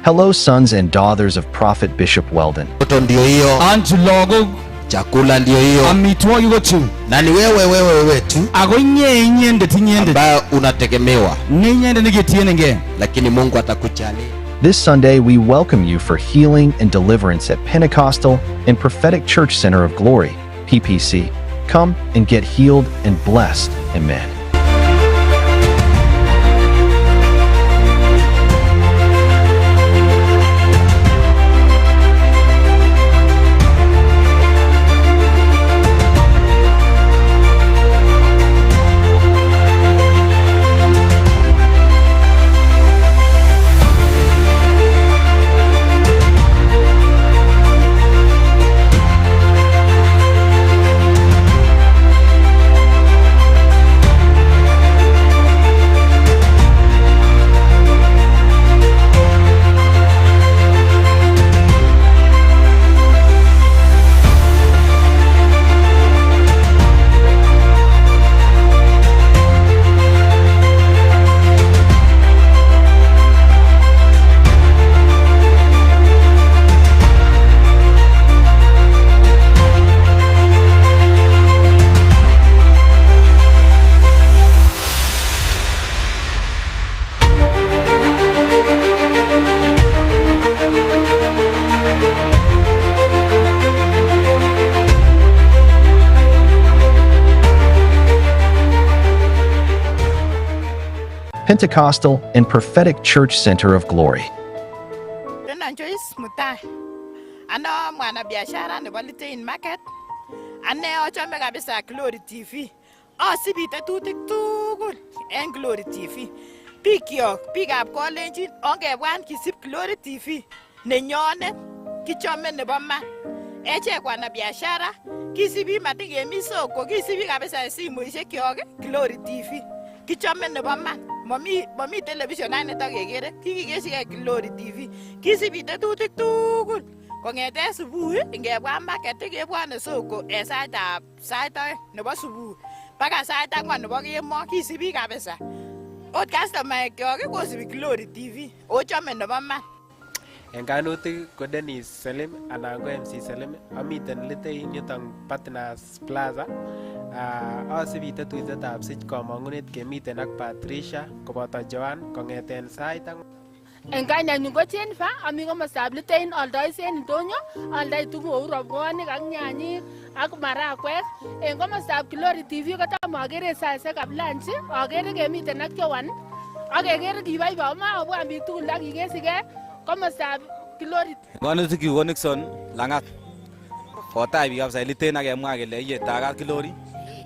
Hello, sons and daughters of Prophet Bishop Weldon. Anchi lagok chakula ndio hiyo, amitwogik ko chu, na ni wewe tu ako inyendet ambayo unategemewa, ni inyendet neketienengei, lakini Mungu atakujali. This Sunday, we welcome you for healing and deliverance at Pentecostal and Prophetic Church Center of Glory, PPC. Come and get healed and blessed. Amen. Pentecostal and Prophetic Church Center of Glory. Joyce Mutai. Ano mwanabiashara nebo Litein Market. Ane achome kabisa Glory TV. Asibi tetutik tugul en Glory TV. Biikab Kolenjin ongebwan kisib Glory TV nenyonet kichome nebo man. Echek wanabiashara kisibi matikemi soko, kisibi kabisa simoishekyok Glory TV. Kichome nebo man. Mami television ane takekere, kikikeshike Glory TV. Kisibi tetutik tugul. Kongete subuhi ngebwa market kebwane soko sait 2 nebo subuhi mpaka sait 4 nebo kemo, kisibi kabisa. Ot customer kyok kosibi Glory TV. Ochome nebo man. En kainutik ko Dennis Selim anan ko MC Selim, amiten Litein yuton Partners Plaza. Asibi tetuityetab sich komong'unet kemiten ak Patricia koboto Joan kong'eten sait 4. En kainenyun ko Jennifer, ami komostab Litein, aldois en ndonyo, aldoi tuguk kou robwonik ak nyanyik ak marakwek. En komostab Glory TV kotam akere saisiekab lunch, akere kemiten ak Joan, akekere kiboiboi makobwan biik tugul ak kikesikei komostab Glory. Kainutik ko Nixon Lang'at. Kotai biik kabisa Litein akemwa kele iyetakat Glory.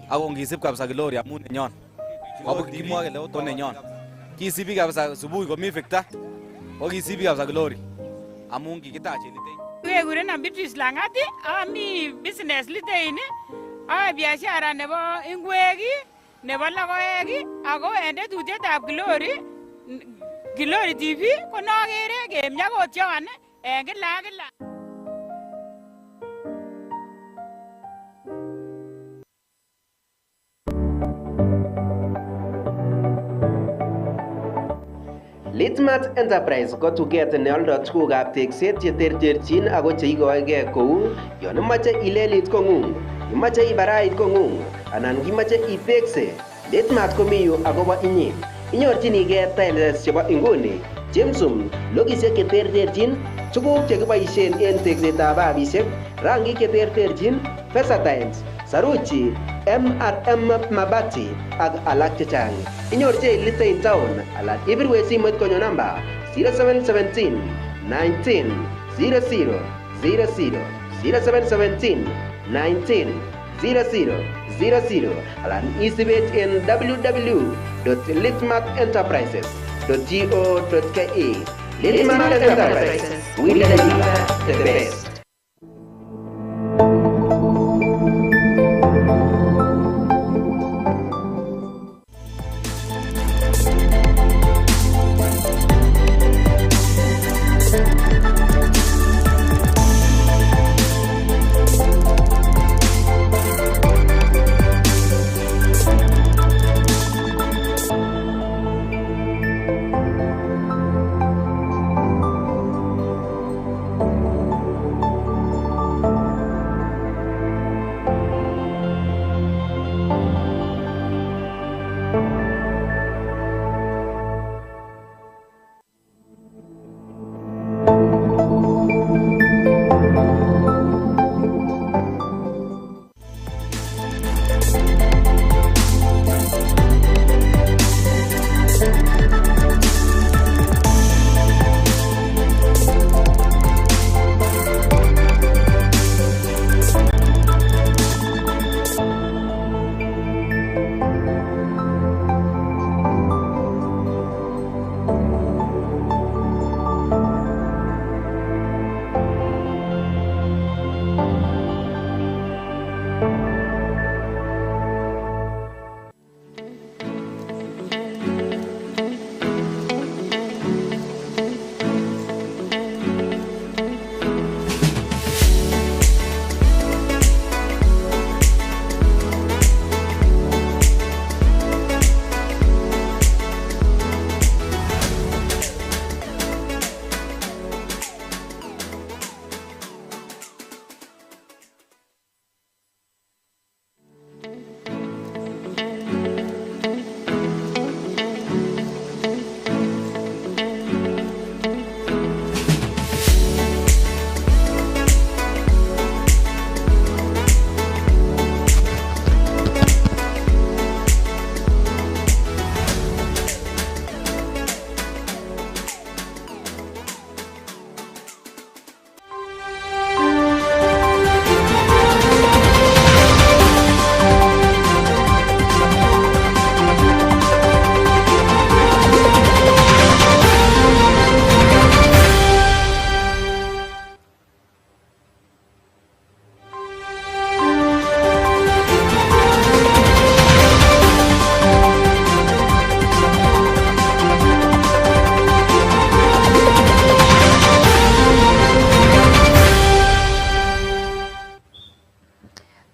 Ako ngisib kabisa Glory amun nenyon. Ako kimwa kele oto nenyon. Kisibi kabisa subuhi komi Victor. O kisibi kabisa Glory. Amun kikitache Litein. Kekurenon Beatrice Lang'at, ami business Litein, ayoe biashara nebo ingwek, nebo logoek, ako en tetutyetab Glory TV ko nokere kemyakotyon en kila ak kila. Litmat Enterprise ko tuget neoldo tugukab tekset cheterterchin ako cheikoegei kou yon imache ilelit kong'ung, imache ibarait kong'ung anan kimache itekse. Litmat komi yu akobo inye. Inyorchinigei tiles chebo inguni, chemsum, logisiek cheterterchin, tuguk chekiboisien en teksetab babisiek, rangik cheterterchin, Versatiles, saruji, M&M mabati ak alak chechang. Inyorchei Litein Town alan ibirwe simoit konyo namba 0717 19 00 00 0717 19 00 00 alan isibet en www.litmatenterprises.co.ke. Litmat Enterprises, we deliver the best.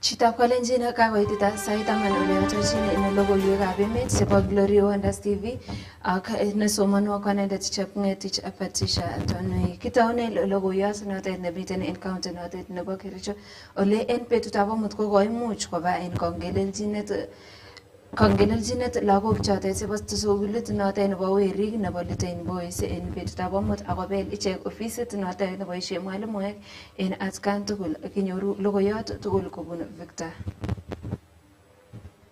Chitab Kalenjin kakoitita sait taman ole otorchin en logoiwekab emet chebo Glory Wonders TV ak nesomonwo kanendet Chepngetich Patricia Tonoi. Kitoune logoiyot notet nemiten en county notet nebo Kericho ole en betutab amut ko koimuch koba en kongelelchinet lagok chotet chebo sukulit notet nebo Werik nebo Litein Boys en betutab amut akobel ichek ofisit notet neboisien mwalimuek en atkan tugul. Kinyoru logoiyot tugul kobun Victor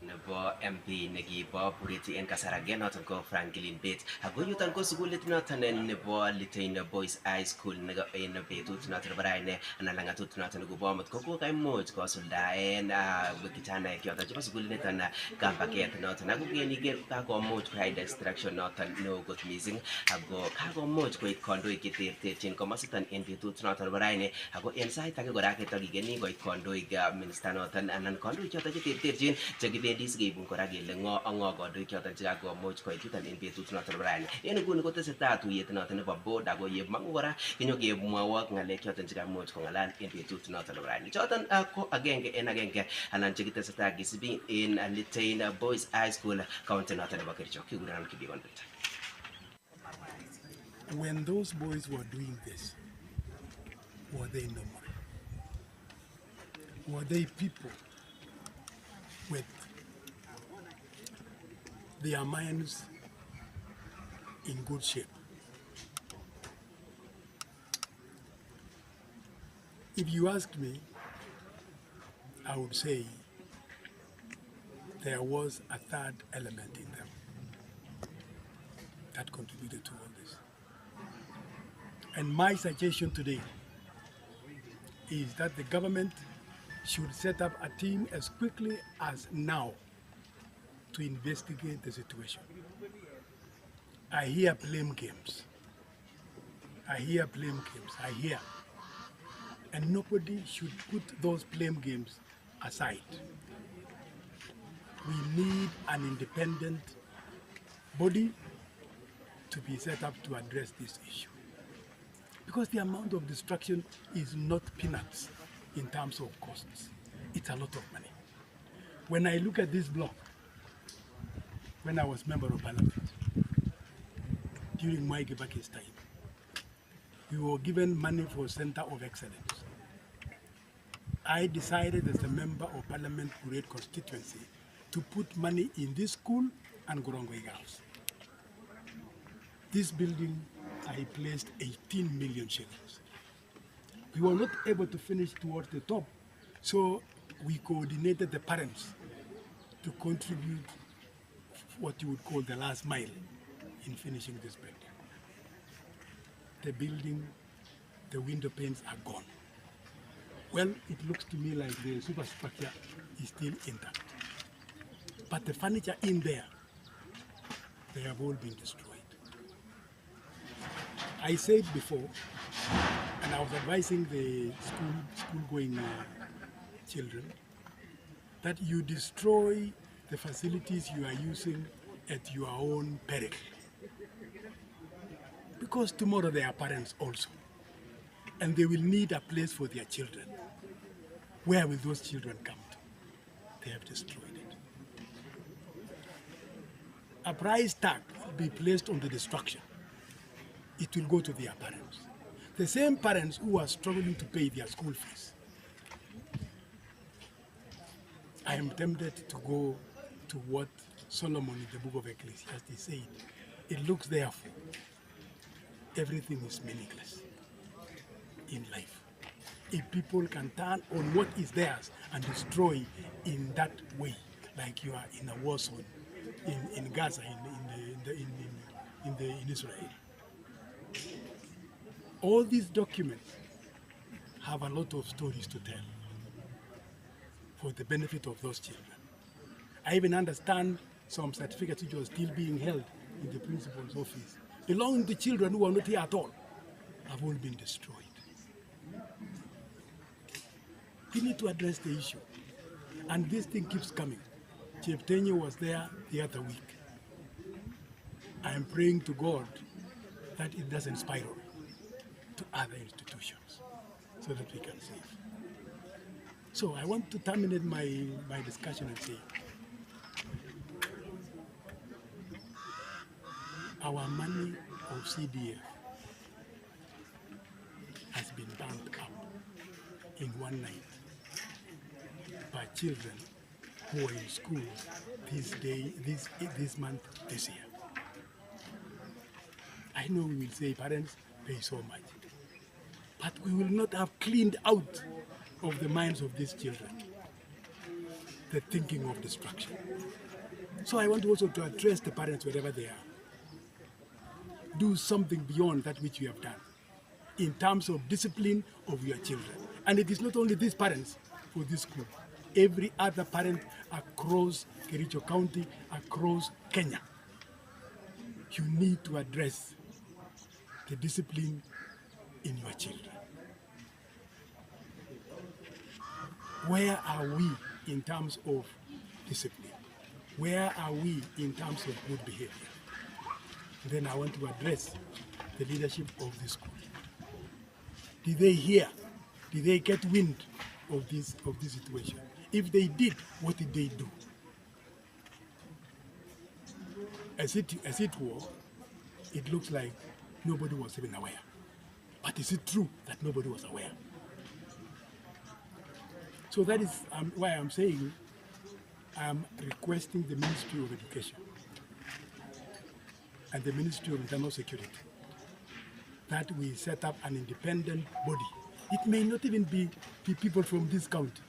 nebo MP nekibo Bureti en Kasarage noton ko Franklin Bates. Ako yuton ko sukulit noton nebo Litein Boys High School en betut noton nebo raini anan langatut noton nebo amut ko kokaimuch kosuldaen kijanaek choton chebo sukulit niton kampaket noton. Ako ngeniker kakomuch koyai distraction noton neo kot missing ako kakomuch koit kandoik cheterterchin komositon en betut noton nebo raini. Ako en sait age kora ketokikeni koit kandoik minister noton anan kandoik choton cheterterchin chekibendi sikeibun kora kele ngo ak ngo kandoik choton chekakomuch koit yuton en betut noton nebo raini. En nguni kotesetai tuyet noton nebo board ako yemong'u kora kenyokemwowok ng'alek choton chekamuch kong'alal en betut noton nebo raini. Choton ko agenge en agenge anan chekitesetai kisibi en Litein Boys High School county noton nebo Kericho. Kikurenon Kibigon Peter. When those boys were doing this, were they normal? Were they people with their minds in good shape? If you ask me, I would say there was a third element in them that contributed to all this. And my suggestion today is that the government should set up a team as quickly as now to investigate the situation. I hear blame games. I hear. And nobody should put those blame games aside. We need an independent body to be set up to address this issue. Because the amount of destruction is not peanuts in terms of costs. It's a lot of money. When I look at this block, when I was member of parliament, during Mwai Kibaki's time, we were given money for Center of Excellence. I decided as a member of parliament Kuret constituency to put money in this school and Gorongwei House. This building, I placed 18 million shillings. We were not able to finish towards the top, so we coordinated the parents to contribute what you would call the last mile in finishing this building. The building, the window panes are gone. Well, it looks to me like the superstructure is still intact. But the furniture in there, they have all been destroyed. I said before, and I was advising the school-going children, that you destroy the facilities you are using at your own peril. Because tomorrow they are parents also, and they will need a place for their children. Where will those children come to? They have destroyed it. A price tag will be placed on the destruction. It will go to their parents. The same parents who are struggling to pay their school fees. I am tempted to go to what Solomon in the book of Ecclesiastes said. It looks therefore, everything is meaningless in life. If people can turn on what is theirs and destroy in that way, like you are in a war zone in Gaza, in Israel. All these documents have a lot of stories to tell for the benefit of those children. I even understand some certificates which are still being held in the principal's office belonging to children who are not here at all have all been destroyed. We need to address the issue. And this thing keeps coming. Chief Tenye was there the other week. I am praying to God that it doesn't spiral to other institutions so that we can save. So I want to terminate my discussion and say, our money of CDF has been burnt up in one night by children who are in school this month, this year. I know we will say parents pay so much, but we will not have cleaned out of the minds of these children the thinking of destruction. So I want also to address the parents wherever they are. Do something beyond that which you have done in terms of discipline of your children. And it is not only these parents for this school. Every other parent across Kericho County, across Kenya, you need to address the discipline in your children. Where are we in terms of discipline? Where are we in terms of good behavior? Then I want to address the leadership of this school. Did they hear? Did they get wind of this situation? If they did, what did they do? As it were, it looks like nobody was even aware. But is it true that nobody was aware? So that is why I'm saying I'm requesting the Ministry of Education and the Ministry of Internal Security that we set up an independent body. It may not even be people from this county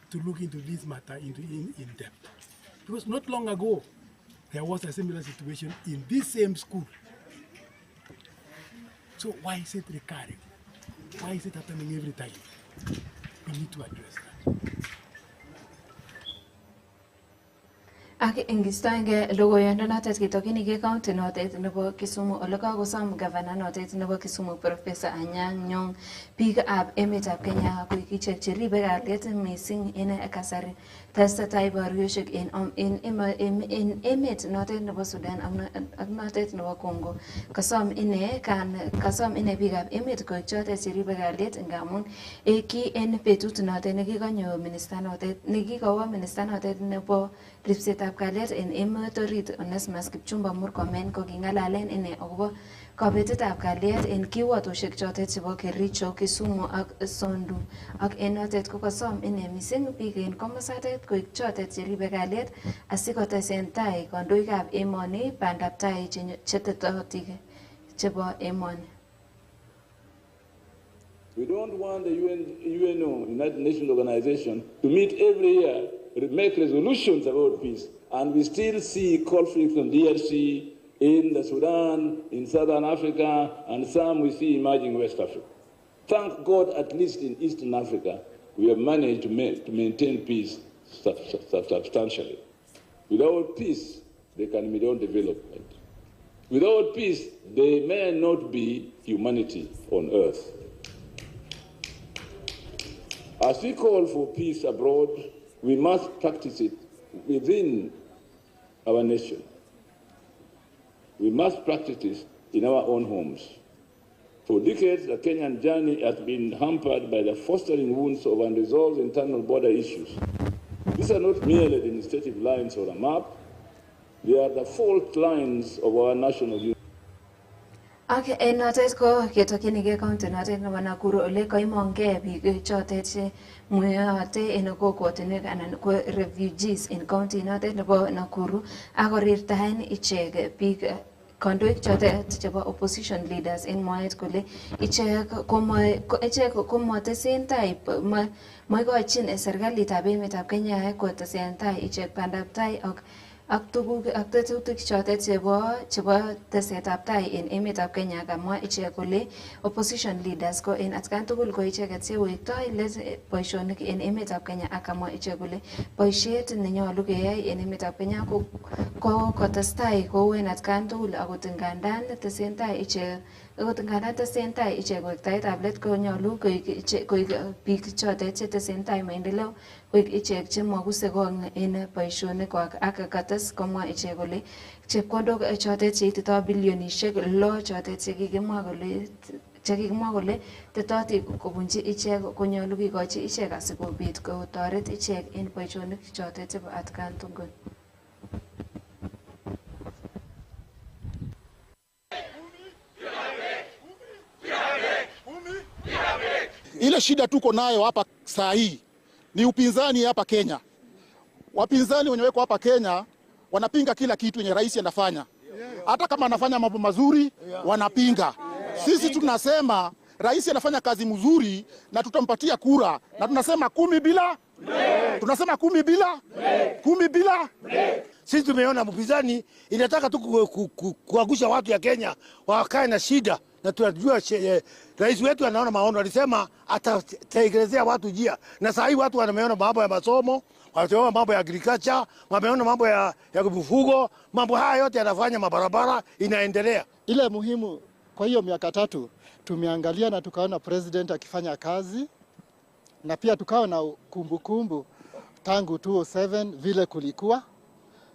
to look into this matter in depth. Because not long ago, there was a similar situation in this same school. So why is it recurring? Why is it happening every time? We need to address that. Ak ingistoenge logoyondonotet kitokyinige county notet nebo Kisumu ole kakosom governor notet nebo Kisumu Professor Anyang' Nyong' biikab emetab Kenya koik ichek cheribe kalyet missing en kasari tesetai boryoshek en emet notet nebo Sudan ak notet nebo Congo. Kasom ine biikab emet koik chotet cheribe kalyet ngamun ki en betut notet nekikowo minister notet nebo ripsetab kalyet en emet orit Onesmus Kipchumba Murkomen koking'alalen ine akobo kabetetab kalyet en kiwatoshek chotet chebo Kericho, Kisumu ak Sondu. Ak en notet kokasom ine missing biik en komosatet koik chotet cheribe kalyet asikotesen tai kandoikab emoni bandab tai chetetotik chebo emoni. We don't want the UNO, United Nations Organization, to meet every year, make resolutions about peace. And we still see conflicts in DRC, in the Sudan, in Southern Africa, and some we see emerging in West Africa. Thank God, at least in Eastern Africa, we have managed to maintain peace substantially. Without peace, there can be no development. Without peace, there may not be humanity on earth. As we call for peace abroad, we must practice it within our nation. We must practice it in our own homes. For decades, the Kenyan journey has been hampered by the fostering wounds of unresolved internal border issues. These are not merely administrative lines or a map. They are the fault lines of our national unity. Ak en notet ko ketokyinige county notet nebo Nakuru ole koimong'e biik chotet che mweyote en kokwotinwek anan ko refugees en county notet nebo Nakuru ak korirtaen ichek biik kandoik chotet chebo opposition leaders en mwaet kole ichek komotesen tai moikochin serikalitab emetab Kenya kotesen tai ichek bandab tai ak tuguk ak tetutik chotet chebo tesetab tai en emetab Kenya. Kamwa ichek kole opposition leaders ko en atkan tugul ko icheket chewektoi let boisionik en emetab Kenya ak kamwa ichek kole boisiet nenyolu keyai en emetab Kenya ko kotestai kou en atkan tugul akot ngandan tesentai ichek wektaetab let konyolu koik biik chotet chetesentai maendeleo koik ichek chemokuse kong en boisionikwak ak kates komwa ichek kole chepkondok chotet cheititoi bilionishek 6 chotet chekikimwa kole chekikimwa kole tetoti kobunji ichek konyolu kikochi ichek asikobit kotoret ichek en boisionik chotet chebo atkan tugul. Ile shida tuko nayo hapa saa hii ni upinzani hapa Kenya. Wapinzani wenye weko hapa Kenya wanapinga kila kitu yenye rais anafanya. Hata kama anafanya mambo mazuri wanapinga. Sisi tunasema rais anafanya kazi mzuri na tutampatia kura, na tunasema 10 bila. Tunasema 10 bila. 10 bila. Sisi tumeona mpinzani inataka tu kuangusha watu ya Kenya wakae na shida, na tunajua rais wetu anaona maono, alisema atatekelezea watu njia, na sasa hivi watu wanameona mambo ya masomo, wanaona mambo ya agriculture, wameona mambo ya mifugo, mambo haya yote yanafanya mabarabara inaendelea. Ile muhimu kwa hiyo miaka 3 tumeangalia na tukaona president akifanya kazi, na pia tukawa na kumbukumbu tangu 2007 vile kulikuwa,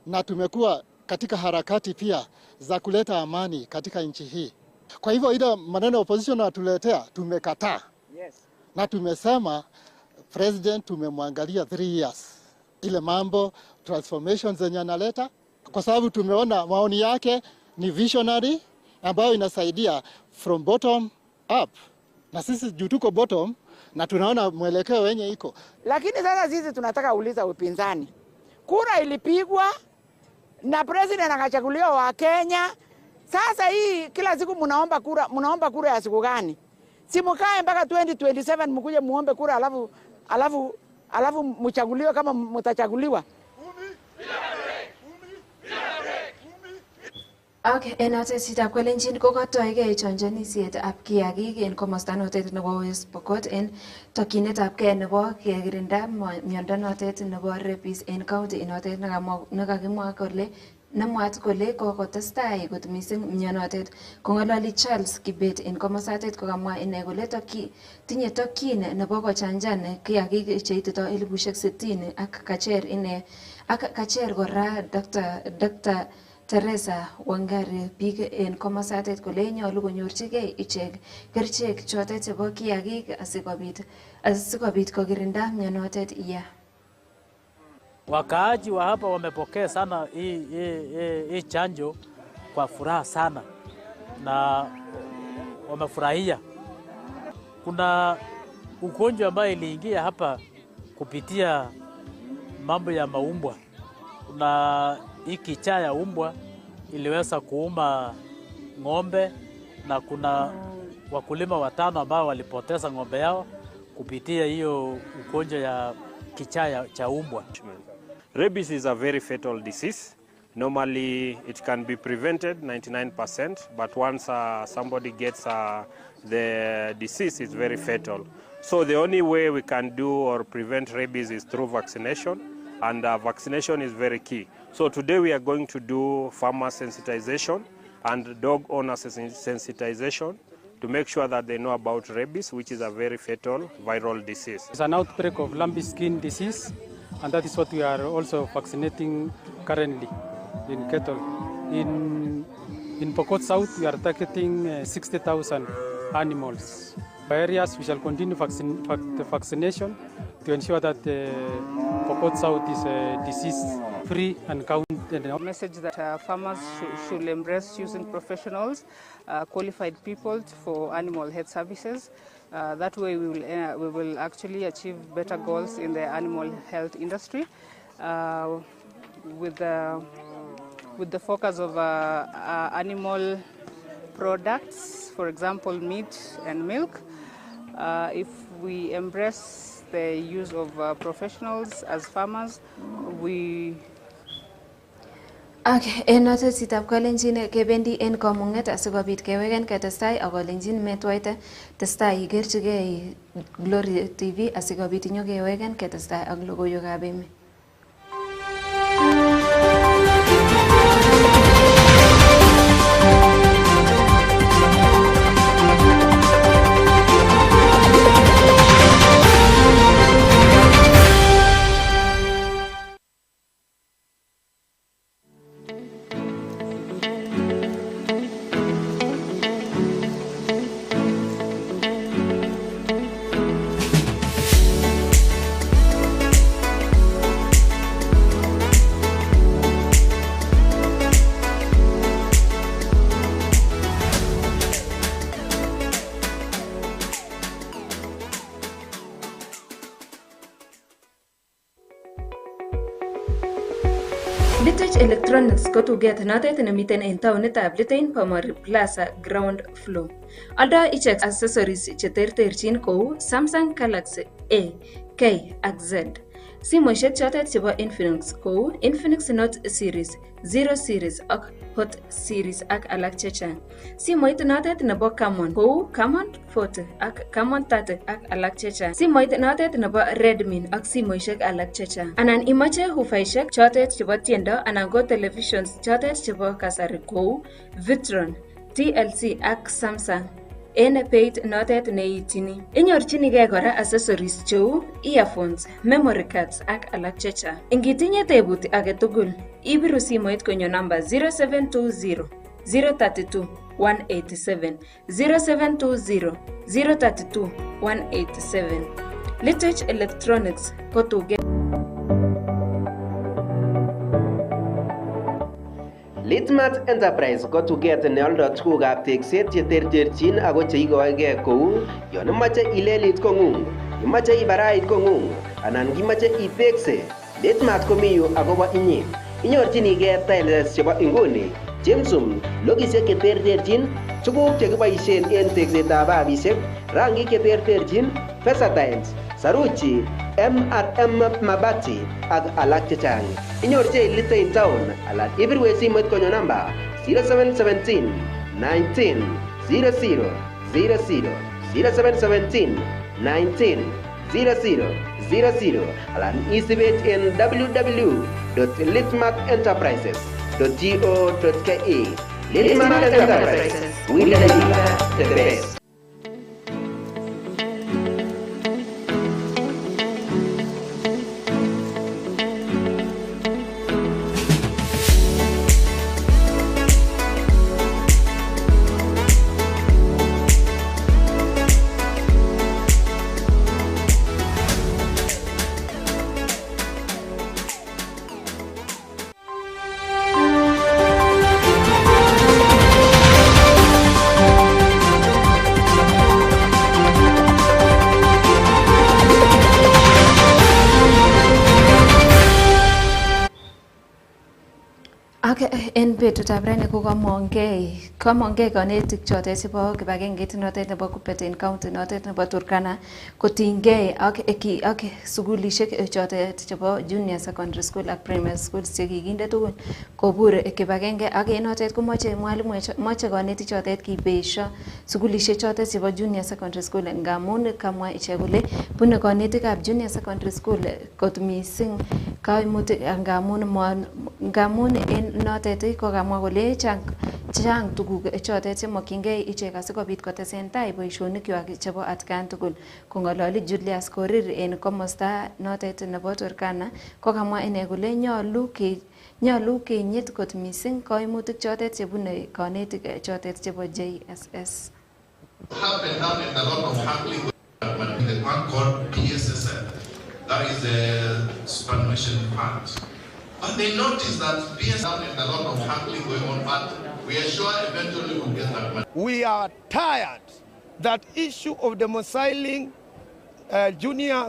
na tumekuwa katika harakati pia za kuleta amani katika nchi hii. Kwa hivyo ile maneno opposition watuletea tumekataa. Yes. Na tumesema president tumemwangalia 3 years. Ile mambo transformations zenye analeta, kwa sababu tumeona maoni yake ni visionary ambayo inasaidia from bottom up. Na sisi juu tuko bottom na tunaona mwelekeo wenye iko. Lakini sasa sisi tunataka uliza upinzani. Kura ilipigwa na president akachaguliwa wa Kenya. Sasa hii kila siku munaomba kura ya siku gani? Si mkae mpaka 2027 mkuje muombe kura alafu mchaguliwe kama mtachaguliwa. Okay, enote sita kwelenjin ko katoige chonjonisiet ab kiagik en komosta notet nebo West Pokot en tokyinet ab ke nebo kekirinda miondo notet nebo rabies en county inotet nekakimwa kole nemwat kole kokotestai kot mising mionotet. Kong'ololi Charles Kibet en komosatet kokamwa ine kole tinye tokyin nebo kochanjan kiagik cheitito 60,000 ak kacher kora Dr. Teresa Wangari biik en komosatet kole nyolu konyorchigei ichek kerichek chotet chebo kiagik asikobit kokirinda mionotet iya. Wakaaji wa hapa wamepokea sana hii chanjo kwa furaha sana na wamefurahia. Kuna ugonjwa ambayo iliingia hapa kupitia mambo ya maumbwa. Kuna hii kichaa ya umbwa iliweza kuuma ng'ombe, na kuna wakulima 5 ambao walipoteza ng'ombe yao kupitia hiyo ugonjwa ya kichaa cha umbwa. Rabies is a very fatal disease. Normally it can be prevented 99%, but once somebody gets the disease, it's very fatal. So the only way we can do or prevent rabies is through vaccination, and vaccination is very key. So today we are going to do farmer sensitization and dog owner sensitization to make sure that they know about rabies, which is a very fatal viral disease. It's an outbreak of lumpy skin disease, and that is what we are also vaccinating currently in cattle. In Pokot South, we are targeting 60,000 animals. By areas, we shall continue the vaccination to ensure that Pokot South is disease-free and counted. The message that farmers should embrace using professionals, qualified people for animal health services. That way we will actually achieve better goals in the animal health industry with the focus of animal products, for example, meat and milk. If we embrace the use of professionals as farmers, we Okay, en notetab kolenjin kebendi en komung'et asikobit keweken ketestai akolenjin metwaite testai ikerchigei Glory TV asikobit inyokeweken ketestai ak logoiwekab emet. Litech Electronics ko tuget notet nemiten en taonitab Litein Pomori Plaza ground floor. Aldo ichek accessories cheterterchin kou Samsung Galaxy A, K ak Z. Simoishek chotet chebo Infinix kou Infinix Note series, 0 series ak Hot series ak alak chechang. Simoit notet nebo Camon kou Camon 40 ak Camon 30 ak alak chechang. Simoit notet nebo Redmi ak simoishek alak chechang. Anan imache hufaishek chotet chebo tiendo anan ko televisions chotet chebo kasari kou Vitron, TLC ak Samsung. En beit notet neitini. Inyorchinigei kora accessories cheu earphones, memory cards ak alak chechang. Ingitinye tebut age tugul, ibiru simoit konyo namba 0720 032 187 0720 032 187. Litech Electronics ko tuget. Litmat Enterprise ko tuget neoldo tugukab tekset cheterterchin ako cheikoegei kou yon imache ilelit kong'ung, imache ibarait kong'ung anan kimache itekse. Litmat komi yu akobo inye. Inyorchinigei tiles chebo inguni, chemsum, logisiek cheterterchin, tuguk chekiboisien en teksetab babisiek, rangik cheterterchin, versatiles, saruji, M&M mabati ak alak chechang. Inyorchei Litein Town alan ibirwe simoit konyo namba 0717 19 00 00 0717 19 0000 alan isibet en www.litmatenterprises.go.ke. Litmat Enterprises, we deliver the best. En betutab rani ko kamongei kanetik chotet chebo kibagengeit notet nebo Kuppet en county notet nebo Turkana kotinygei ak sugulishek chotet chebo junior secondary school ak primary school chekikinde tugul kobur kibagenge ak en notet komoche mwalimuek moche kanetik chotet kibesho sugulishek chotet chebo junior secondary school ngamun kamwa ichek kole bune kanetikab junior secondary school kot missing kaimutik ngamun en notet kokamwa kole chang tuguk chotet chemokyingei ichek asikobit kotesen tai boisionikwak chebo atkan tugul. Kong'ololi Julius Korir en komosta notet nebo Turkana kokamwa ine kole nyolu kenyit kot missing kaimutik chotet chebune kanetik chotet chebo JSS. Happened a lot of hackling with the one called PSSL, that is the superannuation fund. But they noticed that PSSL and a lot of hackling going on, but we are sure eventually we'll get that money. We are tired that issue of domiciling junior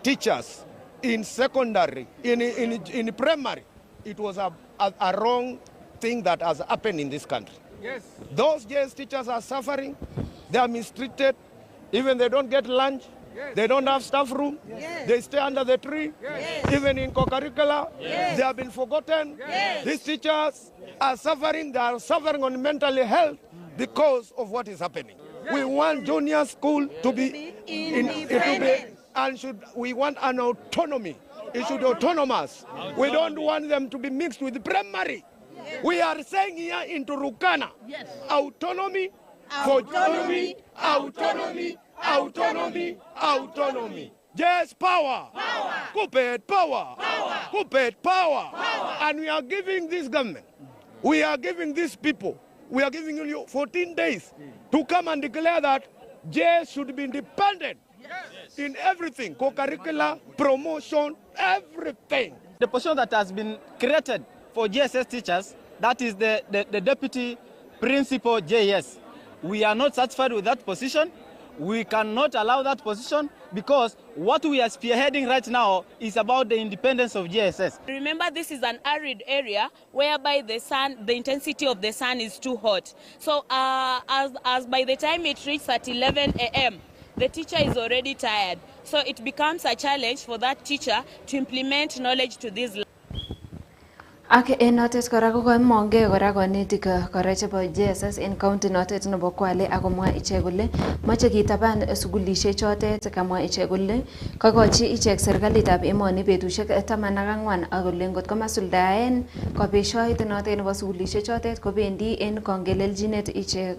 teachers in secondary, in primary. It was a wrong thing that has happened in this country. Yes. Those JS teachers are suffering. They are mistreated. Even they don't get lunch. Yes. They don't have staff room. Yes. They stay under the tree. Yes. Even in co-curricular, yes. They have been forgotten. Yes. These teachers are suffering. They are suffering on mental health because of what is happening. Yes. We want junior school to be independent, and we want an autonomy. It should be autonomous. We don't want them to be mixed with primary. Yes. We are saying here in Turkana, yes. Autonomy, autonomy, autonomy, autonomy, autonomy. Yes, power. Kuppet power. Kuppet power. And we are giving this government, we are giving these people, we are giving you 14 days to come and declare that JS should be independent. Yes. In everything, co-curricular, promotion, everything. The position that has been created for JSS teachers, that is the deputy principal JS. We are not satisfied with that position. We cannot allow that position because what we are spearheading right now is about the independence of JSS. Remember, this is an arid area whereby the intensity of the sun is too hot. So as by the time it reaches at 11 a.m., the teacher is already tired. So it becomes a challenge for that teacher to implement knowledge to these. Ak notet kora ko koimonge kora konetik kora chebo JSS en county notet nebo Kwale akomwa ichek kole moche kitaban sugulisiek chotet kamwa ichek kole kokochi ichek serikalitab emoni betusiek 14 ak kole ngot komasuldaen kobeshoit notet nebo sugulisiek chotet kobendi en kongeleljinet ichek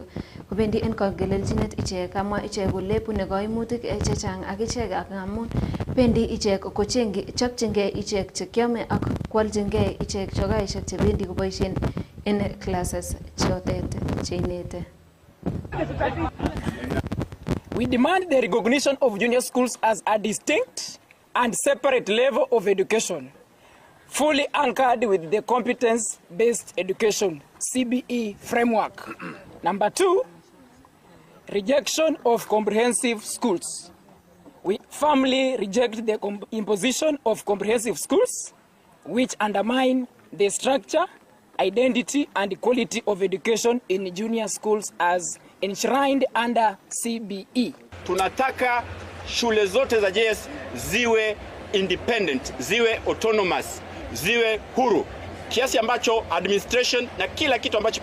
kamwa ichek kole bune koimutik chechang ak ichek amun bendi ichek chopchingei ichek chekiome ak kwaljingei ichek chogaishek chebendi koboisien en classes chotet cheinete. We demand the recognition of junior schools as a distinct and separate level of education, fully anchored with the competence-based education CBE framework. Number 2, rejection of comprehensive schools. We firmly reject the imposition of comprehensive schools, which undermine the structure, identity, and quality of education in junior schools as enshrined under CBE. Tunataka shule zote za JS ziwe independent, ziwe autonomous, ziwe huru, kiasi ambacho administration na kila kitu ambacho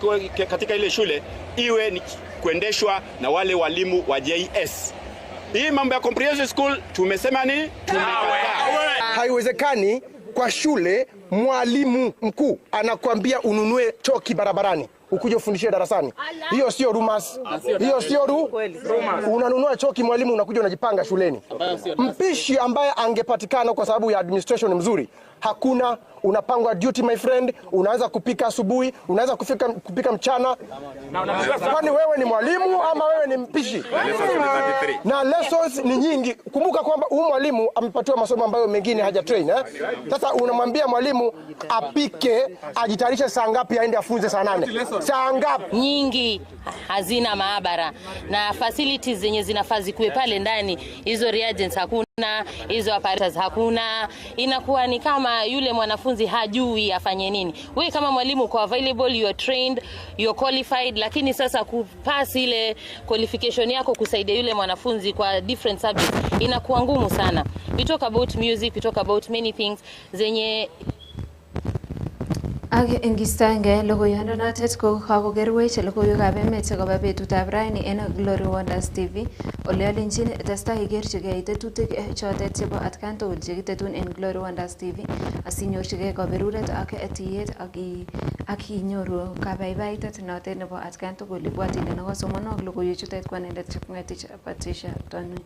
katika ile shule iwe ni kuendeshwa na wale walimu wa JS. Hii mambo ya comprehensive school tumesema ni tumekataa. Haiwezekani kwa shule mwalimu mkuu anakuambia ununue choki barabarani ukuje ufundishie darasani. Hiyo sio rumas. Hiyo sio unanunua choki mwalimu unakuja unajipanga shuleni. Mpishi ambaye angepatikana kwa sababu ya administration mzuri hakuna. Unapangwa duty my friend, unaweza kupika asubuhi, unaweza kupika mchana. Kwani wewe ni mwalimu ama wewe ni mpishi? Na lessons ni nyingi. Kumbuka kwamba huyu mwalimu amepatiwa masomo ambayo mengine hajatrain Sasa unamwambia mwalimu apike, ajitayarishe saa ngapi aende afunze saa 8. Saa ngapi? Nyingi hazina maabara na facilities zenye zinafaa kuwe pale ndani. Hizo reagents hakuna, hizo apparatus hakuna. Inakuwa ni kama yule mwanafunzi hajui afanye nini. Wewe kama mwalimu uko available, you are trained, you are qualified, lakini sasa kupass ile qualification yako kusaidia yule mwanafunzi kwa different subjects inakuwa ngumu sana. We talk about music, we talk about many things zenye Ak ingistange logoyondo notet ko kakokerwech logoiwekab emet chekobo betutab raini en Glory Wonders TV. Ole alenjin testai ikerchigei tetutik chotet chebo atkan tugul chekitetun en Glory Wonders TV asinyorchigei kaberuret ak etiyet ak inyoru kabaibaitet notet nebo atkan tugul. Ibwat ile nekosomonok logoiwechutet ko anendet Chepngetich Patricia Tonui.